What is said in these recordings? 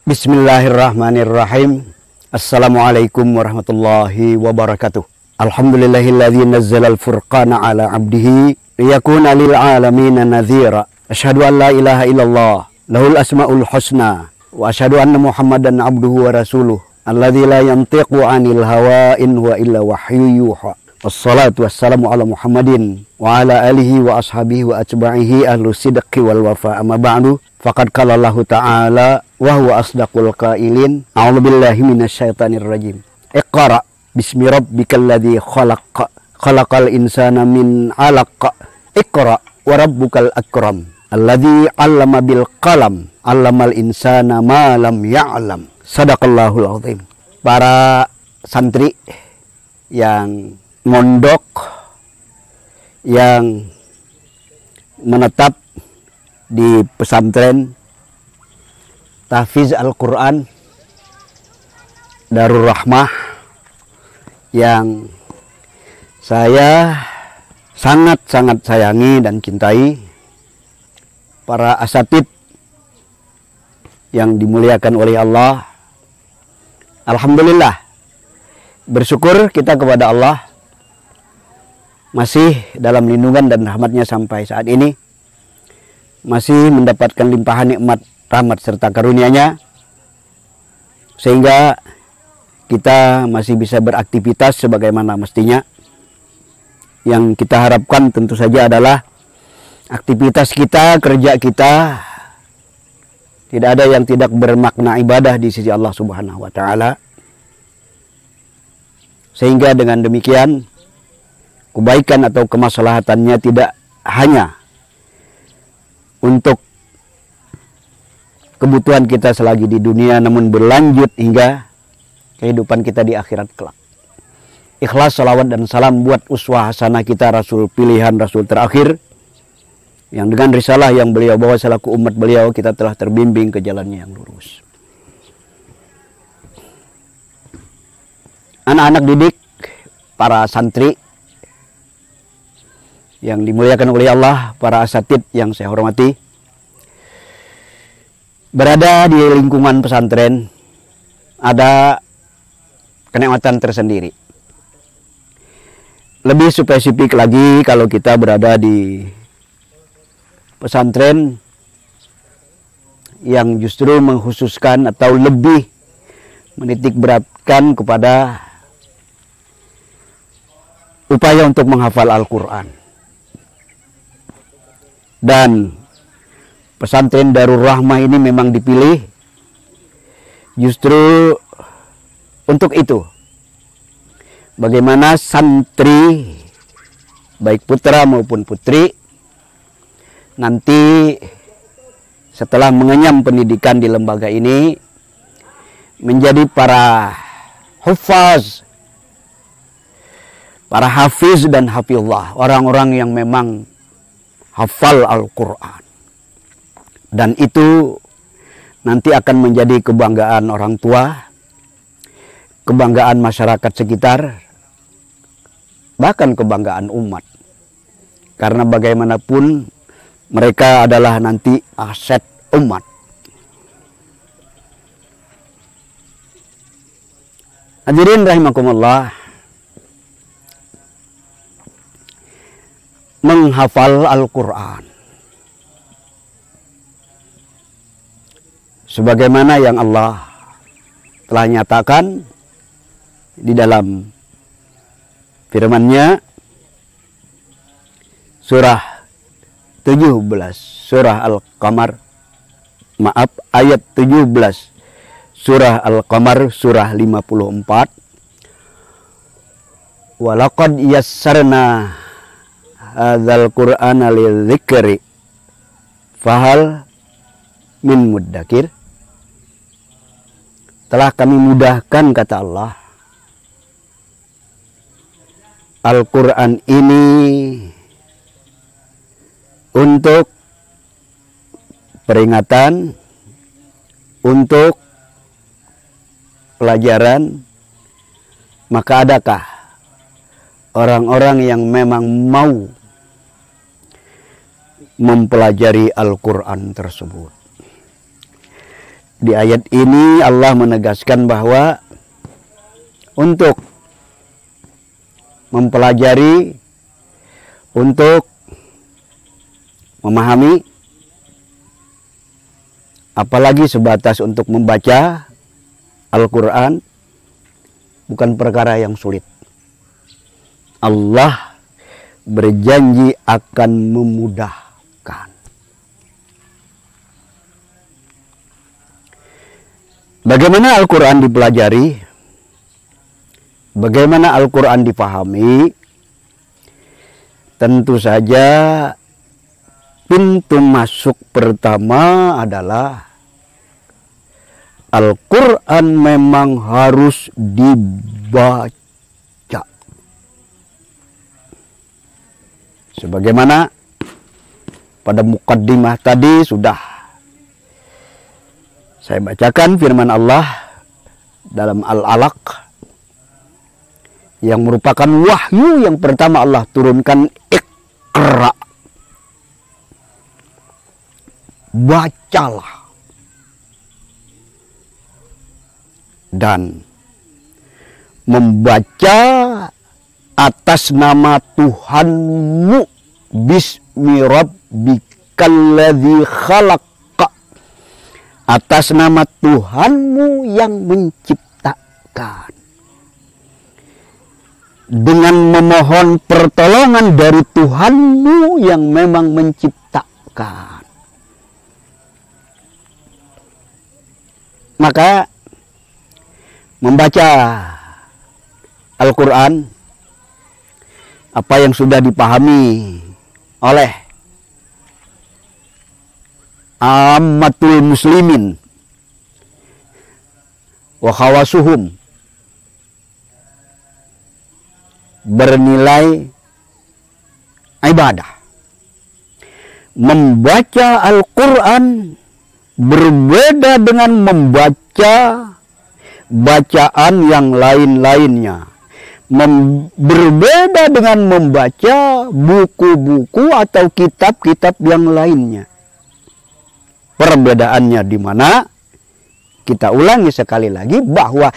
Bismillahirrahmanirrahim. Assalamualaikum warahmatullahi wabarakatuh. Alhamdulillahilladzi nazzalal furqana ala abdihi liyakuna lil alamin nadhira. Asyhadu an la ilaha illallah lahul asmaul husna wa asyhadu anna Muhammadan abduhu wa rasuluh alladzi la yantiqu anil hawa in huwa illa wahyu yuha. Wassalatu wassalamu ala Muhammadin wa ala alihi wa ashabihi wa atba'ihi ahlu sidqi wal wafa. Amma ba'du, faqad qala Allah ta'ala wa huwa asdaqul qailin. A'udzu billahi minasyaitonir rajim. Iqra bismi rabbikal ladzi khalaq. Khalaqal insana min 'alaq. Iqra wa rabbukal akram. Alladzi 'allama bil qalam. 'Allamal insana ma lam ya'lam. Shadaqallahul azim. Para santri yang mondok, yang menetap di pesantren Tahfiz Al-Quran Darur Rahmah, yang saya sangat-sangat sayangi dan cintai, para asatid yang dimuliakan oleh Allah. Alhamdulillah, bersyukur kita kepada Allah masih dalam lindungan dan rahmatnya sampai saat ini, masih mendapatkan limpahan nikmat, rahmat serta karunia-Nya, sehingga kita masih bisa beraktivitas sebagaimana mestinya. Yang kita harapkan tentu saja adalah aktivitas kita, kerja kita, tidak ada yang tidak bermakna ibadah di sisi Allah Subhanahu wa Ta'ala. Sehingga dengan demikian kebaikan atau kemaslahatannya tidak hanya untuk kebutuhan kita selagi di dunia, namun berlanjut hingga kehidupan kita di akhirat kelak. Ikhlas, salawat dan salam buat uswah hasanah kita, Rasul pilihan, Rasul terakhir, yang dengan risalah yang beliau bawa selaku umat beliau, kita telah terbimbing ke jalannya yang lurus. Anak-anak didik, para santri yang dimuliakan oleh Allah, para asatid yang saya hormati, berada di lingkungan pesantren ada kenikmatan tersendiri. Lebih spesifik lagi kalau kita berada di pesantren yang justru mengkhususkan atau lebih menitik beratkan kepada upaya untuk menghafal Al-Quran. Dan pesantren Darur Rahmah ini memang dipilih justru untuk itu. Bagaimana santri, baik putra maupun putri, nanti setelah mengenyam pendidikan di lembaga ini, menjadi para hufaz, para hafiz dan hafizah, orang-orang yang memang hafal Al-Quran. Dan itu nanti akan menjadi kebanggaan orang tua, kebanggaan masyarakat sekitar, bahkan kebanggaan umat. Karena bagaimanapun mereka adalah nanti aset umat. Hadirin rahimakumullah, menghafal Al-Quran sebagaimana yang Allah telah nyatakan di dalam firman-Nya, surah 17, surah Al-Qamar, maaf, ayat 17 surah Al-Qamar, surah 54. Walaqad yassarna hadzal Qur'ana lidzikri fahal min muddakir. Telah kami mudahkan, kata Allah, Al-Quran ini untuk peringatan, untuk pelajaran. Maka adakah orang-orang yang memang mau mempelajari Al-Quran tersebut? Di ayat ini Allah menegaskan bahwa untuk mempelajari, untuk memahami, apalagi sebatas untuk membaca Al-Quran, bukan perkara yang sulit. Allah berjanji akan memudahkan. Bagaimana Al-Quran dipelajari? Bagaimana Al-Quran dipahami? Tentu saja pintu masuk pertama adalah Al-Quran memang harus dibaca. Sebagaimana pada mukaddimah tadi sudah saya bacakan firman Allah dalam Al-Alaq yang merupakan wahyu yang pertama Allah turunkan, Iqra. Bacalah. Dan membaca atas nama Tuhanmu, Bismi Rabbikal ladzi khalaq. Atas nama Tuhanmu yang menciptakan. Dengan memohon pertolongan dari Tuhanmu yang memang menciptakan. Maka membaca Al-Quran, apa yang sudah dipahami oleh ammatul muslimin wa khawasuhum, bernilai ibadah. Membaca Al-Quran berbeda dengan membaca bacaan yang lain-lainnya. Berbeda dengan membaca buku-buku atau kitab-kitab yang lainnya. Perbedaannya di mana? Kita ulangi sekali lagi bahwa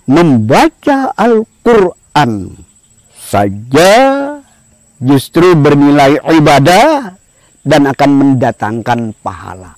membaca Al-Quran saja justru bernilai ibadah dan akan mendatangkan pahala.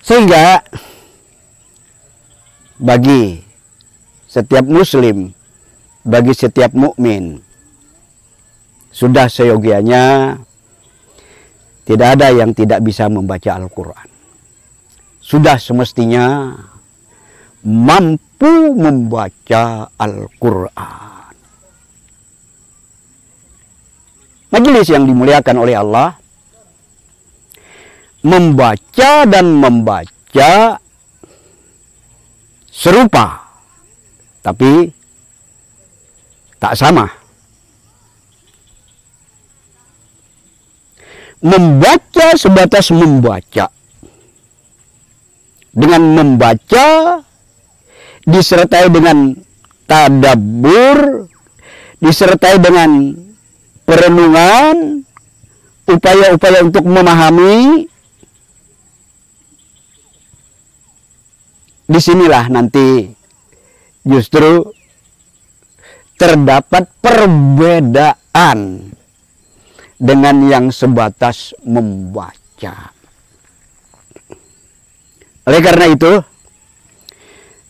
Sehingga bagi setiap muslim, bagi setiap mukmin, sudah seyogianya tidak ada yang tidak bisa membaca Al-Quran. Sudah semestinya mampu membaca Al-Quran. Majelis yang dimuliakan oleh Allah, membaca dan membaca serupa, tapi tak sama. Membaca sebatas membaca. Dengan membaca disertai dengan tadabbur, disertai dengan perenungan, upaya-upaya untuk memahami. Disinilah nanti justru terdapat perbedaan dengan yang sebatas membaca. Oleh karena itu,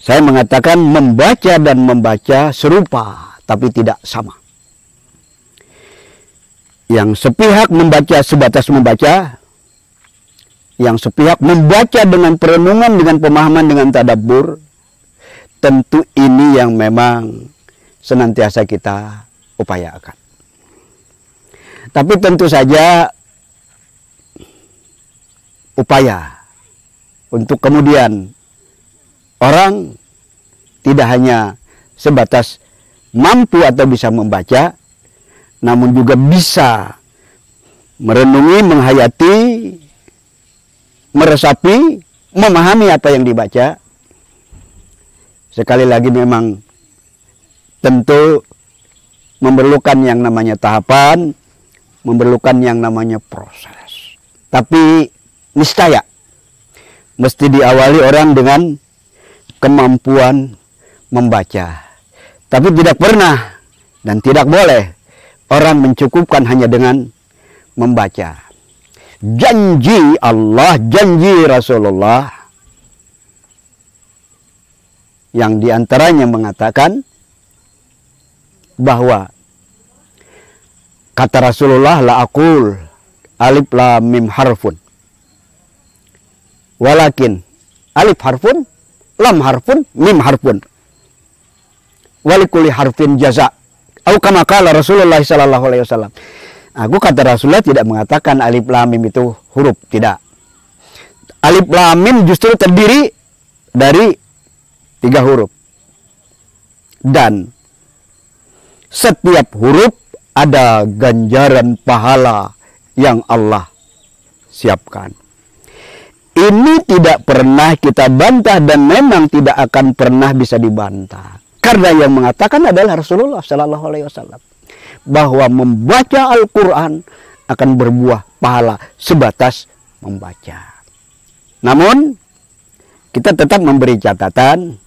saya mengatakan membaca dan membaca serupa, tapi tidak sama. Yang sepihak membaca sebatas membaca, yang sepihak membaca dengan perenungan, dengan pemahaman, dengan tadabbur, tentu ini yang memang senantiasa kita upayakan. Tapi tentu saja upaya untuk kemudian orang tidak hanya sebatas mampu atau bisa membaca, namun juga bisa merenungi, menghayati, meresapi, memahami apa yang dibaca. Sekali lagi memang tentu memerlukan yang namanya tahapan, memerlukan yang namanya proses. Tapi niscaya mesti diawali orang dengan kemampuan membaca. Tapi tidak pernah dan tidak boleh orang mencukupkan hanya dengan membaca. Janji Allah, janji Rasulullah yang diantaranya mengatakan bahwa kata Rasulullah, la aqul alif lam mim harfun walakin alif harfun lam harfun mim harfun walikuli harfin jaza atau kama qala Rasulullah sallallahu alaihi wasallam. Aku kata Rasulullah tidak mengatakan alif lam mim itu huruf, tidak. Alif lam mim justru terdiri dari 3 huruf. Dan setiap huruf ada ganjaran pahala yang Allah siapkan. Ini tidak pernah kita bantah dan memang tidak akan pernah bisa dibantah. Karena yang mengatakan adalah Rasulullah Sallallahu Alaihi Wasallam bahwa membaca Al-Quran akan berbuah pahala sebatas membaca. Namun kita tetap memberi catatan.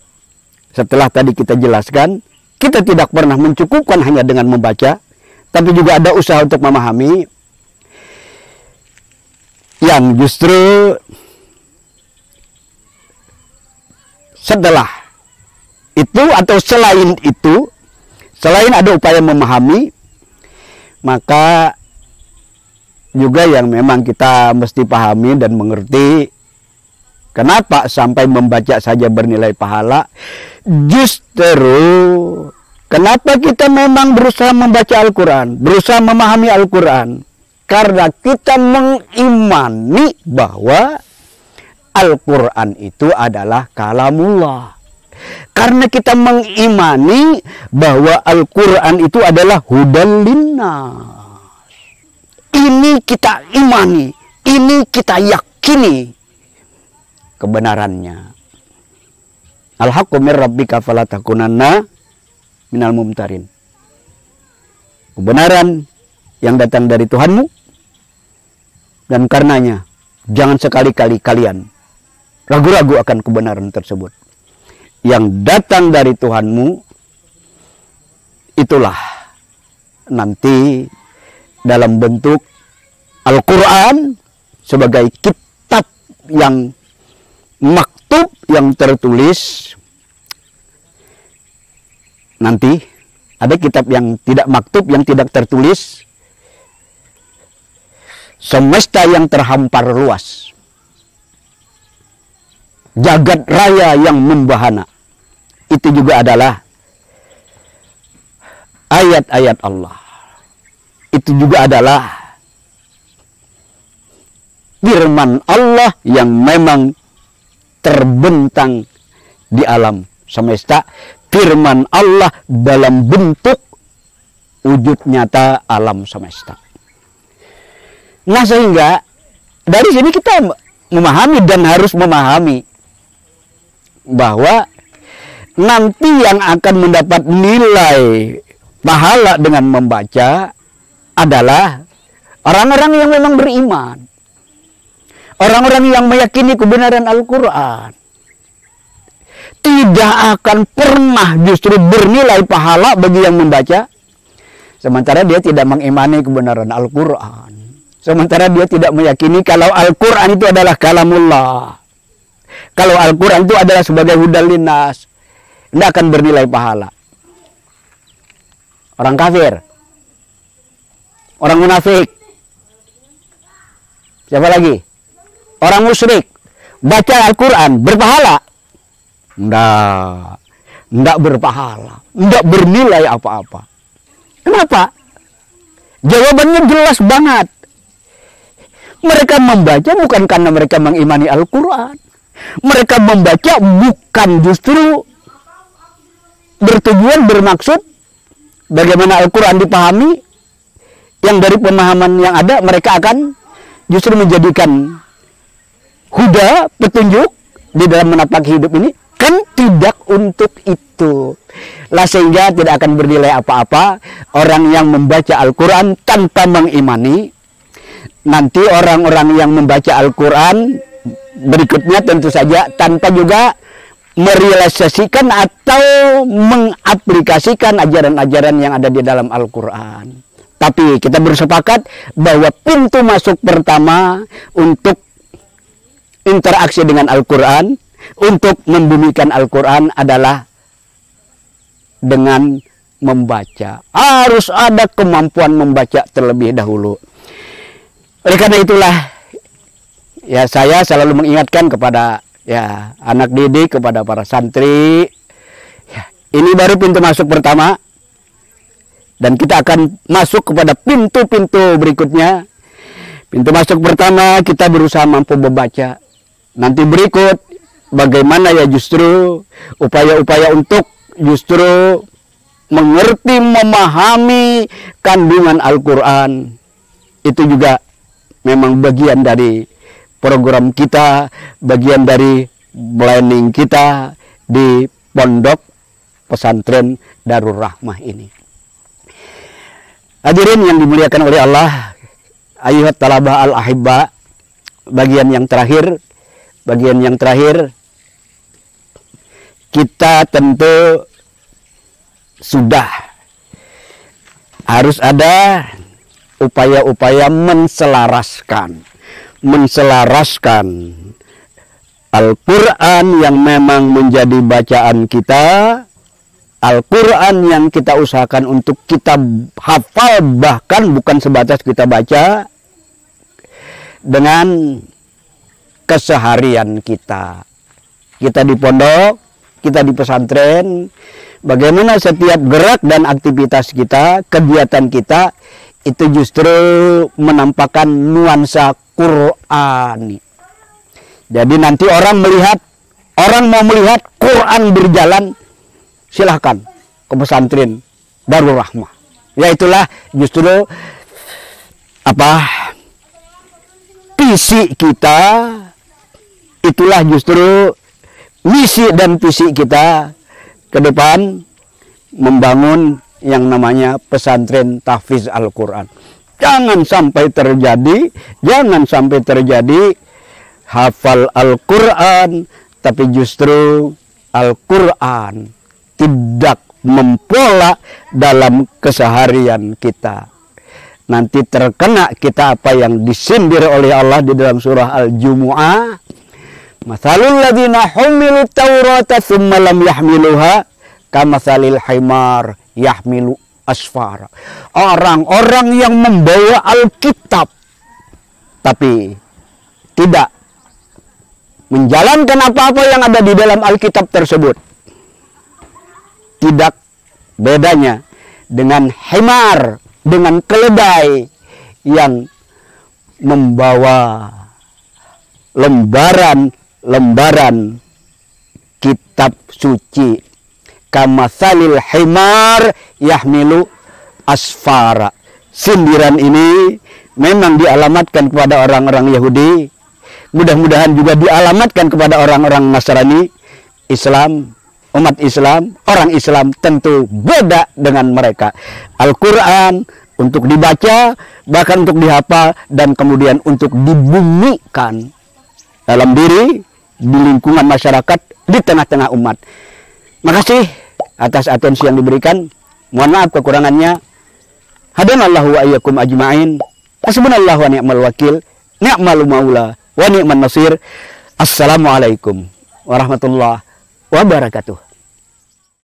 Setelah tadi kita jelaskan, kita tidak pernah mencukupkan hanya dengan membaca, tapi juga ada usaha untuk memahami yang justru setelah itu atau selain itu, selain ada upaya memahami, maka juga yang memang kita mesti pahami dan mengerti kenapa sampai membaca saja bernilai pahala. Justru kenapa kita memang berusaha membaca Al-Quran, berusaha memahami Al-Quran, karena kita mengimani bahwa Al-Quran itu adalah kalamullah. Karena kita mengimani bahwa Al-Quran itu adalah hudan linnas. Ini kita imani, ini kita yakini kebenarannya. Al-haqqu min rabbika fala takunanna minal mumtarin. Kebenaran yang datang dari Tuhanmu, dan karenanya jangan sekali-kali kalian ragu-ragu akan kebenaran tersebut. Yang datang dari Tuhanmu itulah nanti dalam bentuk Al-Quran sebagai kitab yang maktub, yang tertulis. Nanti ada kitab yang tidak maktub, yang tidak tertulis. Semesta yang terhampar luas, jagat raya yang membahana, itu juga adalah ayat-ayat Allah. Itu juga adalah firman Allah yang memang terbentang di alam semesta. Firman Allah dalam bentuk wujud nyata alam semesta. Nah, sehingga dari sini kita memahami dan harus memahami bahwa nanti yang akan mendapat nilai pahala dengan membaca adalah orang-orang yang memang beriman, orang-orang yang meyakini kebenaran Al-Quran. Tidak akan pernah justru bernilai pahala bagi yang membaca, sementara dia tidak mengimani kebenaran Al-Quran, sementara dia tidak meyakini kalau Al-Quran itu adalah kalamullah, kalau Al-Quran itu adalah sebagai hudan linnas. Tidak akan bernilai pahala. Orang kafir, orang munafik, siapa lagi? Orang musyrik baca Al-Quran berpahala? Tidak berpahala, tidak bernilai apa-apa. Kenapa? Jawabannya jelas banget. Mereka membaca bukan karena mereka mengimani Al-Quran. Mereka membaca bukan justru bertujuan, bermaksud bagaimana Al-Quran dipahami. Yang dari pemahaman yang ada, mereka akan justru menjadikan huda, petunjuk di dalam menapaki hidup ini. Kan tidak untuk itu. Lah, sehingga tidak akan bernilai apa-apa orang yang membaca Al-Quran tanpa mengimani. Nanti orang-orang yang membaca Al-Quran berikutnya tentu saja tanpa juga merealisasikan atau mengaplikasikan ajaran-ajaran yang ada di dalam Al-Quran. Tapi kita bersepakat bahwa pintu masuk pertama untuk interaksi dengan Al-Quran, untuk membumikan Al-Quran adalah dengan membaca. Harus ada kemampuan membaca terlebih dahulu. Oleh karena itulah, ya saya selalu mengingatkan kepada ya anak didik, kepada para santri, ya, ini baru pintu masuk pertama. Dan kita akan masuk kepada pintu-pintu berikutnya. Pintu masuk pertama kita berusaha mampu membaca. Nanti berikut bagaimana ya justru upaya-upaya untuk justru mengerti, memahami kandungan Al-Quran. Itu juga memang bagian dari program kita, bagian dari planning kita di Pondok Pesantren Darul Rahmah ini. Hadirin yang dimuliakan oleh Allah, ayuhat talabah al-ahibba, bagian yang terakhir, kita tentu sudah harus ada upaya-upaya menselaraskan Al-Quran yang memang menjadi bacaan kita, Al-Quran yang kita usahakan untuk kita hafal, bahkan bukan sebatas kita baca, dengan keseharian kita. Kita di pondok, kita di pesantren, bagaimana setiap gerak dan aktivitas kita, kegiatan kita, itu justru menampakkan nuansa Qur'ani. Jadi nanti orang mau melihat Quran berjalan, silahkan ke pesantren Darul Rahmah. Ya itulah justru visi kita, itulah justru misi dan visi kita ke depan, membangun yang namanya pesantren tahfiz Al-Quran. Jangan sampai terjadi hafal Al-Quran, tapi justru Al-Quran tidak mempola dalam keseharian kita. Nanti terkena kita apa yang disindir oleh Allah di dalam surah Al-Jumu'ah. Mathalul ladzina humilu taurata thumma lam yahmiluha kamathalil himar yahmilu asfara. Orang-orang yang membawa Alkitab tapi tidak menjalankan apa-apa yang ada di dalam Alkitab tersebut, tidak bedanya dengan himar, dengan keledai yang membawa lembaran kitab suci. Kamathalil himar yahmilu asfara. Sindiran ini memang dialamatkan kepada orang-orang Yahudi. Mudah-mudahan juga dialamatkan kepada orang-orang Nasrani, Islam, umat Islam, orang Islam tentu beda dengan mereka. Al-Quran untuk dibaca, bahkan untuk dihafal, dan kemudian untuk dibumikan dalam diri, di lingkungan masyarakat, di tengah-tengah umat. Makasih atas atensi yang diberikan. Mohon maaf kekurangannya. Hadanallahu wa iyyakum ajma'in. Hasbunallahu wa ni'mal wakil. Ni'mal maula wa ni'man nasir. Assalamualaikum warahmatullahi wabarakatuh.